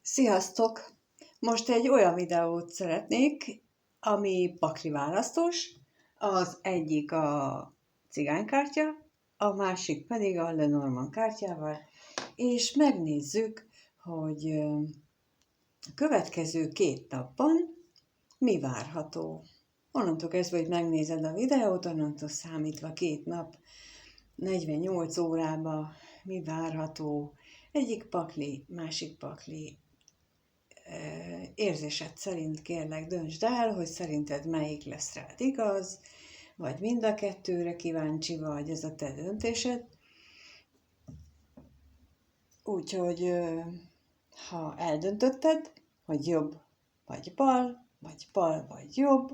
Sziasztok! Most egy olyan videót szeretnék, ami pakli választós. Az egyik a cigánykártya, a másik pedig a Lenormand kártyával, és megnézzük, hogy a következő 2 napban mi várható. Onnantól kezdve, hogy megnézed a videót, onnantól számítva 2 nap, 48 órában mi várható. Egyik pakli, másik pakli. Érzésed szerint kérlek döntsd el, hogy szerinted melyik lesz rád igaz, vagy mind a kettőre kíváncsi vagy, ez a te döntésed. Úgyhogy ha eldöntötted, hogy jobb vagy bal vagy jobb,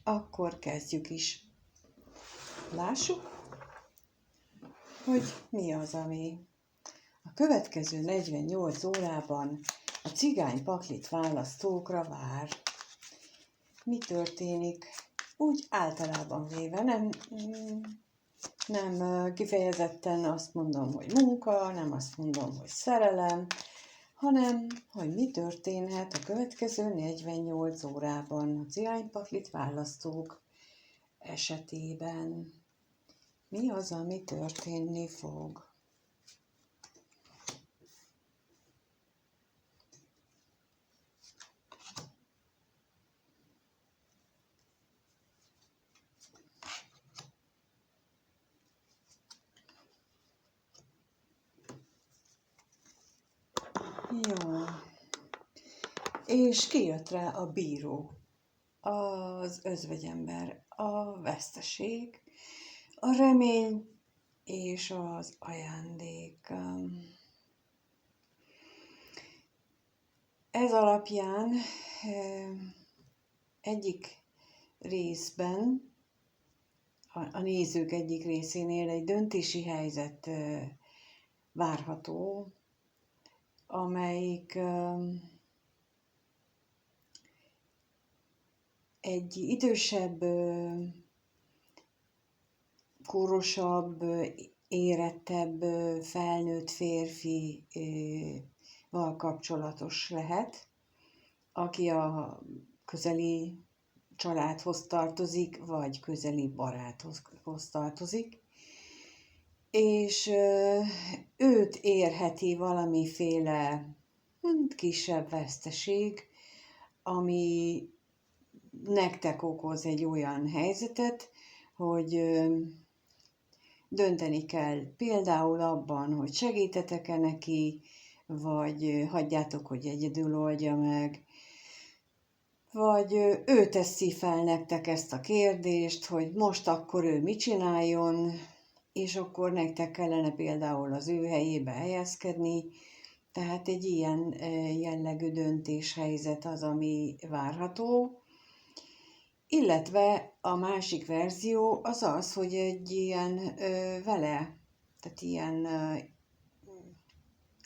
akkor kezdjük is. Lássuk, hogy mi az, ami a következő 48 órában a cigány paklit választókra vár. Mi történik? Úgy általában véve, nem kifejezetten azt mondom, hogy munka, nem azt mondom, hogy szerelem, hanem, hogy mi történhet a következő 48 órában a cigánypaklit választók esetében. Mi az, ami történni fog? Jó. És kijött rá a bíró, az özvegyember, a veszteség, a remény és az ajándék. Ez alapján egyik részben, a nézők egyik részénél egy döntési helyzet várható, amelyik egy idősebb, korosabb, érettebb, felnőtt férfival kapcsolatos lehet, aki a közeli családhoz tartozik, vagy közeli baráthoz tartozik, és őt érheti valamiféle kisebb veszteség, ami nektek okoz egy olyan helyzetet, hogy dönteni kell például abban, hogy segítetek-e neki, vagy hagyjátok, hogy egyedül oldja meg, vagy ő teszi fel nektek ezt a kérdést, hogy most akkor ő mit csináljon, és akkor nektek kellene például az ő helyébe helyezkedni. Tehát egy ilyen jellegű döntéshelyzet az, ami várható. Illetve a másik verzió az az, hogy egy ilyen tehát ilyen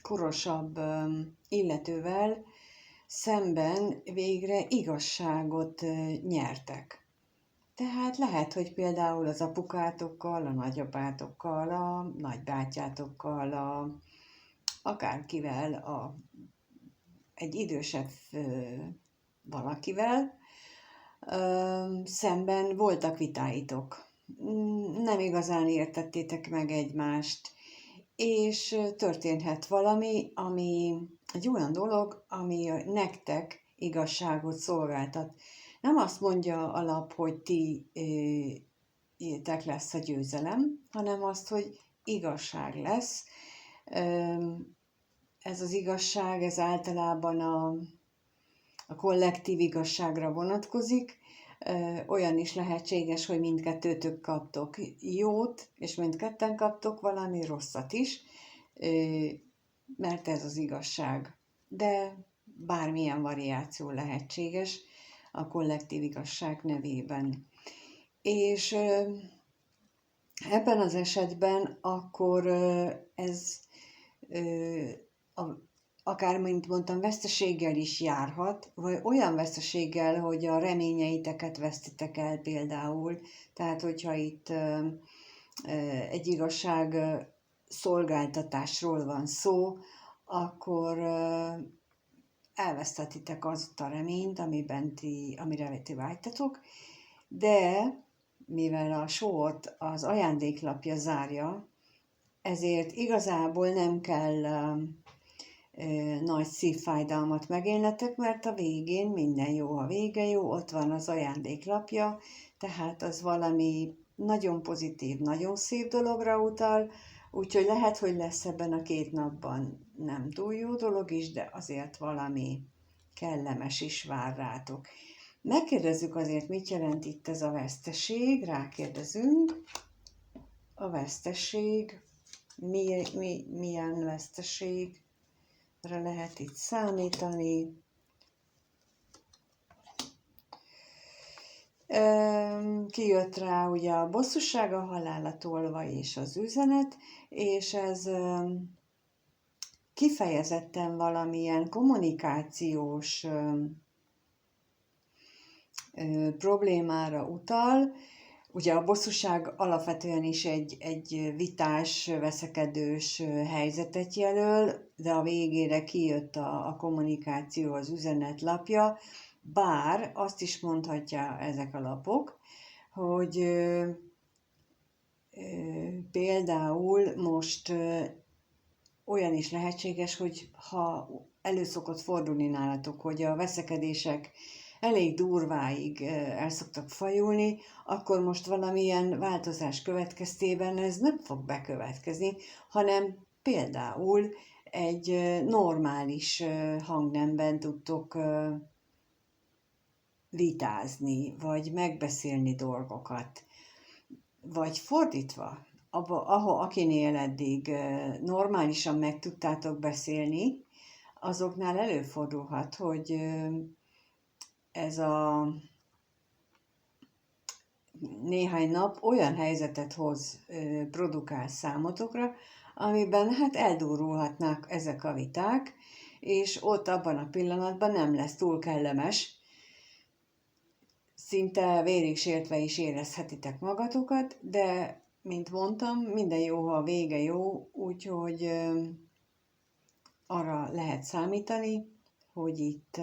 korosabb illetővel szemben végre igazságot nyertek. Tehát lehet, hogy például az apukátokkal, a nagyapátokkal, a nagybátyátokkal, akárkivel, egy idősebb valakivel szemben voltak vitáitok. Nem igazán értettétek meg egymást, és történhet valami, ami egy olyan dolog, ami nektek igazságot szolgáltat. Nem azt mondja a lap, hogy tek lesz a győzelem, hanem azt, hogy igazság lesz. Ez az igazság, ez általában a kollektív igazságra vonatkozik. Olyan is lehetséges, hogy mindkettőtök kaptok jót, és mindketten kaptok valami rosszat is, mert ez az igazság. De bármilyen variáció lehetséges a kollektív igazság nevében. És ebben az esetben akkor ez akár, mint mondtam, veszteséggel is járhat, vagy olyan veszteséggel, hogy a reményeiteket vesztitek el például. Tehát, hogyha itt egy igazság szolgáltatásról van szó, akkor elvesztetitek azt a reményt, amire ti vágytatok, de mivel a sort az ajándéklapja zárja, ezért igazából nem kell nagy szívfájdalmat megélnetek, mert a végén minden jó, a vége jó, ott van az ajándéklapja, tehát az valami nagyon pozitív, nagyon szép dologra utal, úgyhogy lehet, hogy lesz ebben a 2 napban nem túl jó dolog is, de azért valami kellemes is vár rátok. Megkérdezzük azért, mit jelent itt ez a veszteség, rákérdezünk. A veszteség, milyen veszteségre lehet itt számítani. Kijött rá ugye a bosszúság, a halálra tolva és az üzenet, és ez kifejezetten valamilyen kommunikációs problémára utal. Ugye a bosszúság alapvetően is egy vitás, veszekedős helyzetet jelöl, de a végére kijött a kommunikáció, az üzenetlapja, bár azt is mondhatja ezek a lapok, hogy például most olyan is lehetséges, hogy ha elő szokott fordulni nálatok, hogy a veszekedések elég durváig el szoktak fajulni, akkor most valamilyen változás következtében ez nem fog bekövetkezni, hanem például egy normális hangnemben tudtok vitázni, vagy megbeszélni dolgokat. Vagy fordítva, akinél eddig normálisan meg tudtátok beszélni, azoknál előfordulhat, hogy ez a néhány nap olyan helyzetet produkál számotokra, amiben hát eldurulhatnak ezek a viták, és ott abban a pillanatban nem lesz túl kellemes, szinte vérig sértve is érezhetitek magatokat, de, mint mondtam, minden jó, ha a vége jó, úgyhogy arra lehet számítani, hogy itt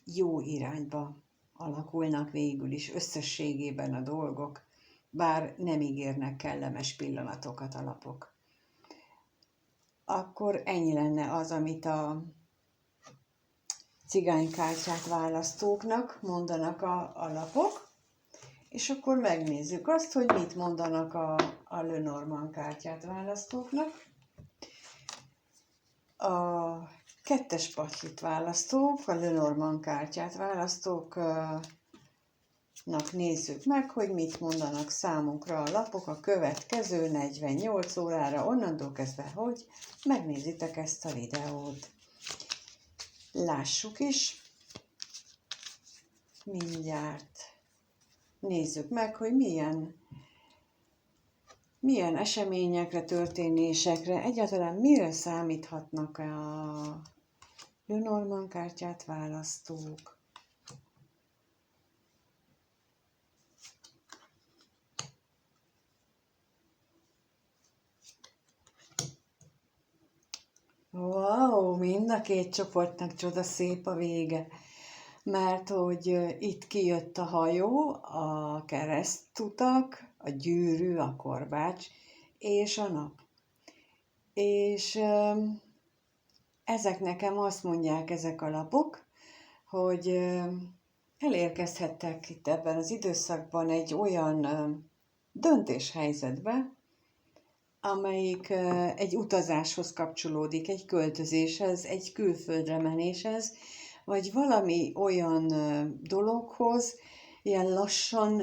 jó irányba alakulnak végül is összességében a dolgok, bár nem ígérnek kellemes pillanatokat a lapok. Akkor ennyi lenne az, amit a cigánykártyát választóknak mondanak a lapok, és akkor megnézzük azt, hogy mit mondanak a Lenormand kártyát választóknak. A 2-es patlit választók, a Lenormand kártyát választóknak nézzük meg, hogy mit mondanak számunkra a lapok a következő 48 órára, onnantól kezdve, hogy megnézitek ezt a videót. Lássuk is, mindjárt nézzük meg, hogy milyen eseményekre, történésekre, egyáltalán mire számíthatnak a Lenormand kártyát választók. Wow, mind a 2 csoportnak csoda szép a vége, mert hogy itt kijött a hajó, a keresztutak, a gyűrű, a korbács és a nap. És ezek nekem azt mondják, ezek a lapok, hogy elérkezhettek itt ebben az időszakban egy olyan döntéshelyzetbe, amelyik egy utazáshoz kapcsolódik, egy költözéshez, egy külföldre menéshez, vagy valami olyan dologhoz, ilyen lassan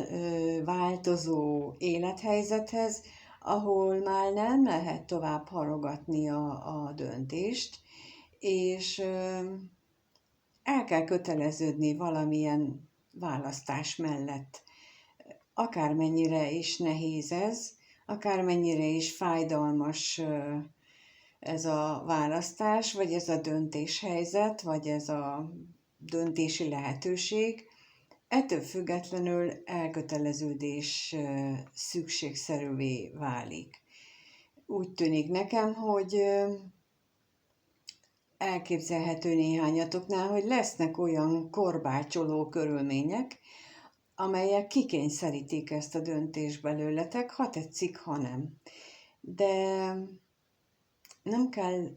változó élethelyzethez, ahol már nem lehet tovább halogatni a döntést, és el kell köteleződni valamilyen választás mellett. Akármennyire is nehéz ez, akármennyire is fájdalmas ez a választás, vagy ez a döntéshelyzet, vagy ez a döntési lehetőség, ettől függetlenül elköteleződés szükségszerűvé válik. Úgy tűnik nekem, hogy elképzelhető néhányatoknál, hogy lesznek olyan korbácsoló körülmények, amelyek kikényszerítik ezt a döntést belőletek, ha tetszik, ha nem. De nem kell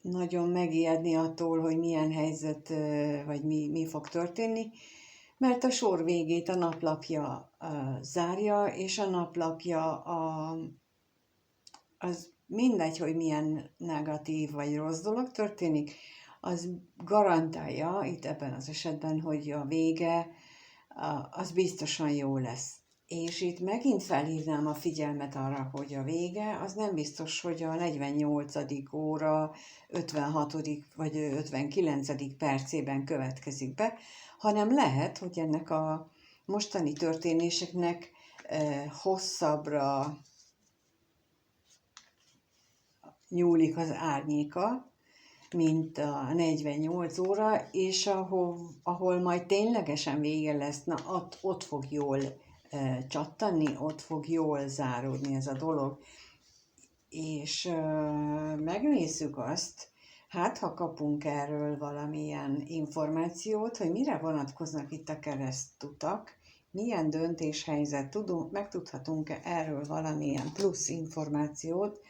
nagyon megijedni attól, hogy milyen helyzet, vagy mi fog történni, mert a sor végét a naplapja zárja, és a naplapja az mindegy, hogy milyen negatív vagy rossz dolog történik, az garantálja itt ebben az esetben, hogy a vége az biztosan jó lesz. És itt megint felhívnám a figyelmet arra, hogy a vége az nem biztos, hogy a 48. óra 56. vagy 59. percében következik be, hanem lehet, hogy ennek a mostani történéseknek hosszabbra nyúlik az árnyéka, mint a 48 óra, és ahol majd ténylegesen vége lesz, na ott fog jól csattanni, ott fog jól záródni ez a dolog. És megnézzük azt, hát ha kapunk erről valamilyen információt, hogy mire vonatkoznak itt a keresztutak, milyen döntéshelyzet, megtudhatunk-e erről valamilyen plusz információt,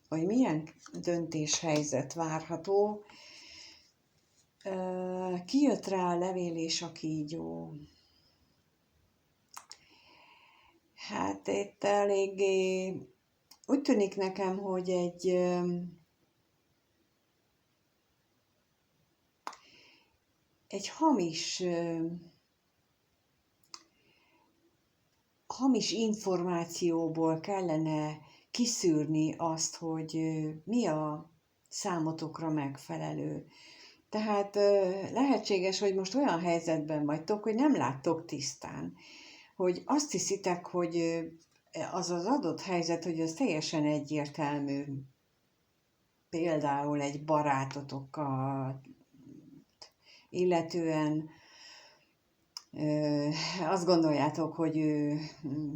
hogy milyen döntéshelyzet várható. Kijött rá a levél és a kígyó. Hát itt eléggé úgy tűnik nekem, hogy egy hamis információból kellene kiszűrni azt, hogy mi a számotokra megfelelő. Tehát lehetséges, hogy most olyan helyzetben vagytok, hogy nem láttok tisztán, hogy azt hiszitek, hogy az az adott helyzet, hogy az teljesen egyértelmű, például egy barátotokkal illetően azt gondoljátok, hogy ő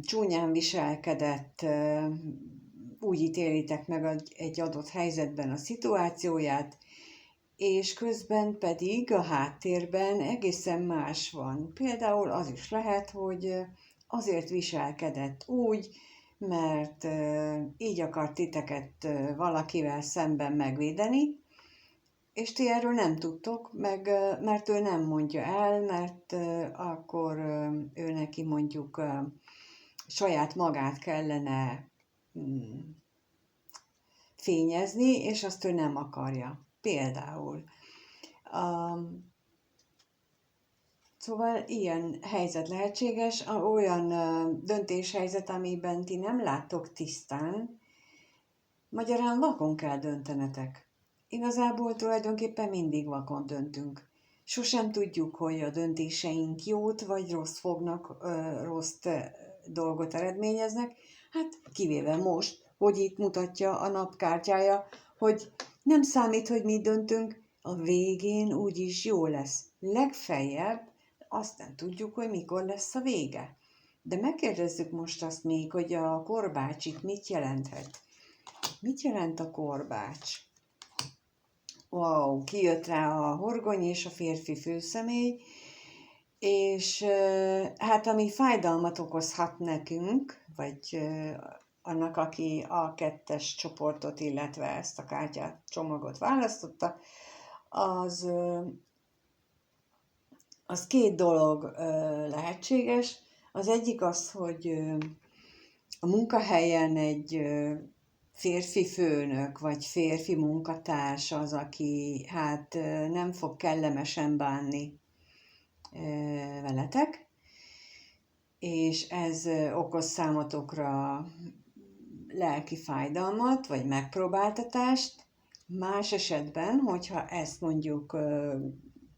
csúnyán viselkedett, úgy ítélitek meg egy adott helyzetben a szituációját, és közben pedig a háttérben egészen más van. Például az is lehet, hogy azért viselkedett úgy, mert így akart titeket valakivel szemben megvédeni, és ti erről nem tudtok, mert ő nem mondja el, mert akkor ő neki mondjuk saját magát kellene fényezni, és azt ő nem akarja. Például. Szóval ilyen helyzet lehetséges, olyan döntéshelyzet, amiben ti nem láttok tisztán, magyarán vakon kell döntenetek. Igazából tulajdonképpen mindig vakon döntünk. Sosem tudjuk, hogy a döntéseink jót vagy rossz dolgot eredményeznek, hát kivéve most, hogy itt mutatja a napkártyája, hogy nem számít, hogy mi döntünk, a végén úgyis jó lesz. Legfeljebb azt nem tudjuk, hogy mikor lesz a vége. De megkérdezzük most azt még, hogy a korbács itt mit jelenthet. Mit jelent a korbács? Wow, kijött rá a horgony és a férfi főszemély, és hát ami fájdalmat okozhat nekünk, vagy annak, aki a kettes csoportot, illetve ezt a kártyát, csomagot választotta, az két dolog lehetséges. Az egyik az, hogy a munkahelyen egy férfi főnök, vagy férfi munkatárs az, aki hát nem fog kellemesen bánni veletek, és ez okoz számotokra lelki fájdalmat, vagy megpróbáltatást. Más esetben, hogyha ezt mondjuk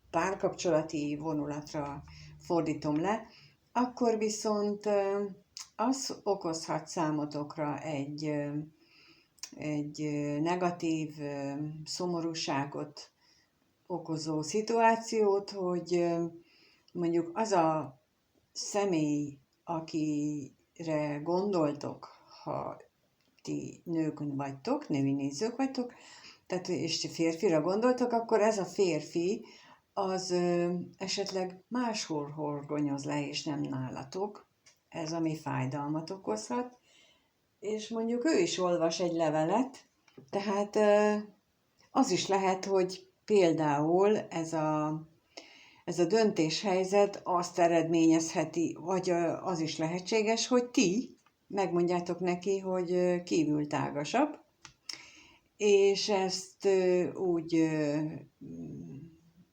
párkapcsolati vonulatra fordítom le, akkor viszont az okozhat számotokra egy negatív szomorúságot okozó szituációt, hogy mondjuk az a személy, akire gondoltok, ha ti nők vagytok, női nézők vagytok, tehát és férfira gondoltok, akkor ez a férfi az esetleg máshol horgonyoz le, és nem nálatok. Ez ami fájdalmat okozhat. És mondjuk ő is olvas egy levelet, tehát az is lehet, hogy például ez a döntéshelyzet azt eredményezheti, vagy az is lehetséges, hogy ti megmondjátok neki, hogy kívül tágasabb, és ezt úgy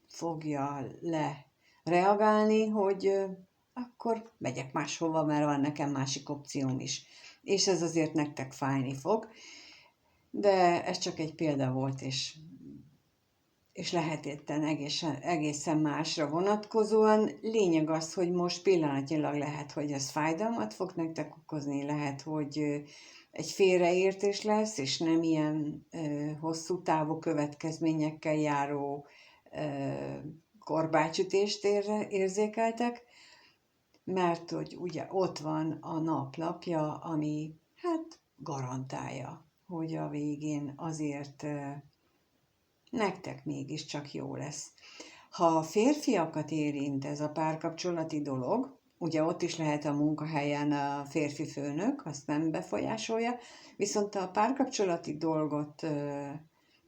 fogja reagálni, hogy akkor megyek máshova, mert van nekem másik opcióm is. És ez azért nektek fájni fog. De ez csak egy példa volt, és lehet itten egészen másra vonatkozóan. Lényeg az, hogy most pillanatnyilag lehet, hogy ez fájdalmat fog nektek okozni, lehet, hogy egy félreértés lesz, és nem ilyen hosszú távú következményekkel járó korbácsütést érzékeltek, mert hogy ugye ott van a naplapja, ami hát garantálja, hogy a végén azért nektek mégiscsak jó lesz. Ha a férfiakat érint ez a párkapcsolati dolog, ugye ott is lehet a munkahelyen a férfi főnök, azt nem befolyásolja, viszont a párkapcsolati dolgot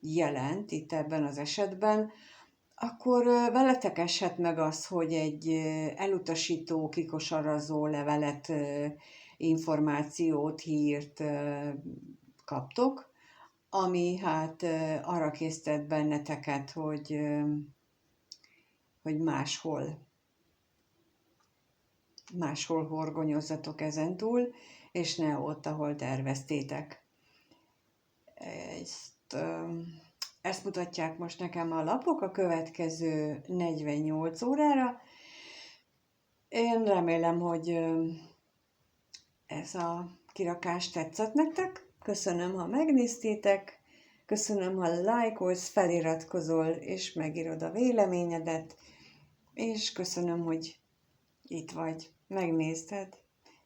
jelent itt ebben az esetben, akkor veletek eshet meg az, hogy egy elutasító, kikosarazó levelet, információt, hírt kaptok, ami hát arra késztet benneteket, hogy máshol horgonyozzatok ezentúl, és ne ott, ahol terveztétek. Ezt mutatják most nekem a lapok a következő 48 órára. Én remélem, hogy ez a kirakás tetszett nektek. Köszönöm, ha megnéztétek. Köszönöm, ha lájkolsz, feliratkozol, és megírod a véleményedet. És köszönöm, hogy itt vagy, megnézted.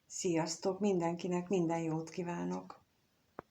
Sziasztok, mindenkinek minden jót kívánok!